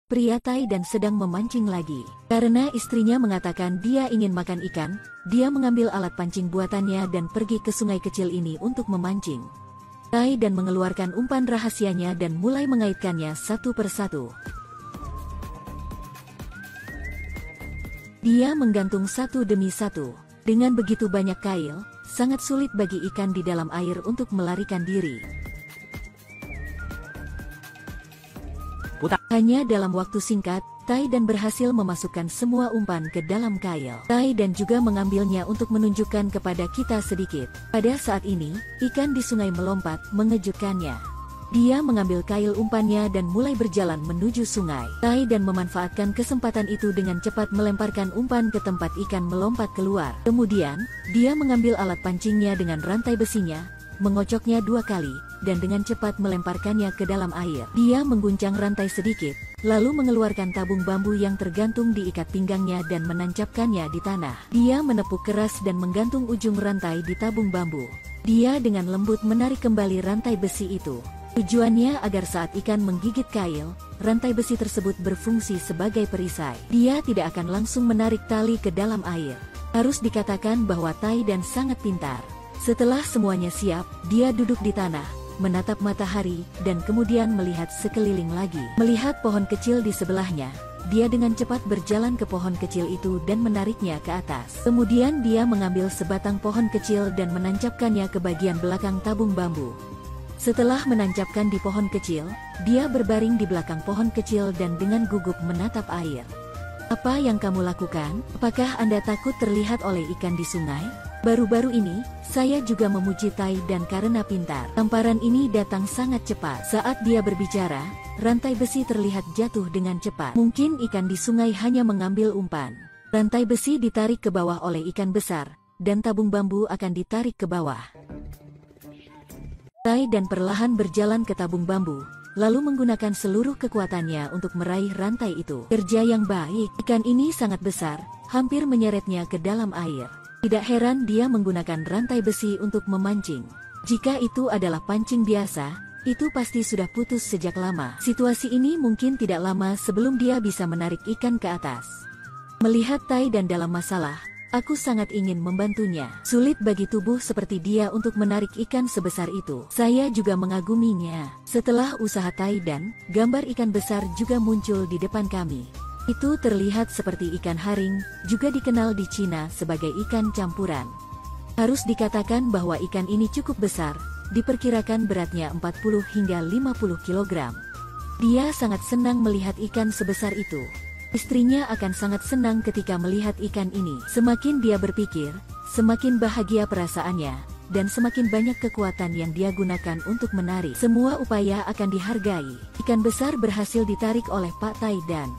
Pria Taidan sedang memancing lagi. Karena istrinya mengatakan dia ingin makan ikan, dia mengambil alat pancing buatannya dan pergi ke sungai kecil ini untuk memancing. Taidan mengeluarkan umpan rahasianya dan mulai mengaitkannya satu persatu. Dia menggantung satu demi satu. Dengan begitu banyak kail, sangat sulit bagi ikan di dalam air untuk melarikan diri. Hanya dalam waktu singkat, Taidan berhasil memasukkan semua umpan ke dalam kail. Taidan juga mengambilnya untuk menunjukkan kepada kita sedikit. Pada saat ini, ikan di sungai melompat, mengejutkannya. Dia mengambil kail umpannya dan mulai berjalan menuju sungai. Taidan memanfaatkan kesempatan itu dengan cepat melemparkan umpan ke tempat ikan melompat keluar. Kemudian, dia mengambil alat pancingnya dengan rantai besinya, mengocoknya 2 kali, dan dengan cepat melemparkannya ke dalam air. Dia mengguncang rantai sedikit, lalu mengeluarkan tabung bambu yang tergantung di ikat pinggangnya dan menancapkannya di tanah. Dia menepuk keras dan menggantung ujung rantai di tabung bambu. Dia dengan lembut menarik kembali rantai besi itu. Tujuannya agar saat ikan menggigit kail, rantai besi tersebut berfungsi sebagai perisai. Dia tidak akan langsung menarik tali ke dalam air. Harus dikatakan bahwa Taidan sangat pintar. Setelah semuanya siap, dia duduk di tanah, menatap matahari, dan kemudian melihat sekeliling lagi. Melihat pohon kecil di sebelahnya, dia dengan cepat berjalan ke pohon kecil itu dan menariknya ke atas. Kemudian dia mengambil sebatang pohon kecil dan menancapkannya ke bagian belakang tabung bambu. Setelah menancapkan di pohon kecil, dia berbaring di belakang pohon kecil dan dengan gugup menatap air. Apa yang kamu lakukan? Apakah Anda takut terlihat oleh ikan di sungai? Baru-baru ini, saya juga memuji Taidan karena pintar. Tamparan ini datang sangat cepat. Saat dia berbicara, rantai besi terlihat jatuh dengan cepat. Mungkin ikan di sungai hanya mengambil umpan. Rantai besi ditarik ke bawah oleh ikan besar, dan tabung bambu akan ditarik ke bawah. Taidan perlahan berjalan ke tabung bambu, lalu menggunakan seluruh kekuatannya untuk meraih rantai itu. Kerja yang baik, ikan ini sangat besar, hampir menyeretnya ke dalam air. Tidak heran dia menggunakan rantai besi untuk memancing. Jika itu adalah pancing biasa, itu pasti sudah putus sejak lama. Situasi ini mungkin tidak lama sebelum dia bisa menarik ikan ke atas. Melihat Taidan dalam masalah, aku sangat ingin membantunya. Sulit bagi tubuh seperti dia untuk menarik ikan sebesar itu. Saya juga mengaguminya. Setelah usaha Taidan, gambar ikan besar juga muncul di depan kami. Itu terlihat seperti ikan haring, juga dikenal di Cina sebagai ikan campuran. Harus dikatakan bahwa ikan ini cukup besar, diperkirakan beratnya 40 hingga 50 kg. Dia sangat senang melihat ikan sebesar itu. Istrinya akan sangat senang ketika melihat ikan ini. Semakin dia berpikir, semakin bahagia perasaannya, dan semakin banyak kekuatan yang dia gunakan untuk menarik. Semua upaya akan dihargai. Ikan besar berhasil ditarik oleh Pak Taidan.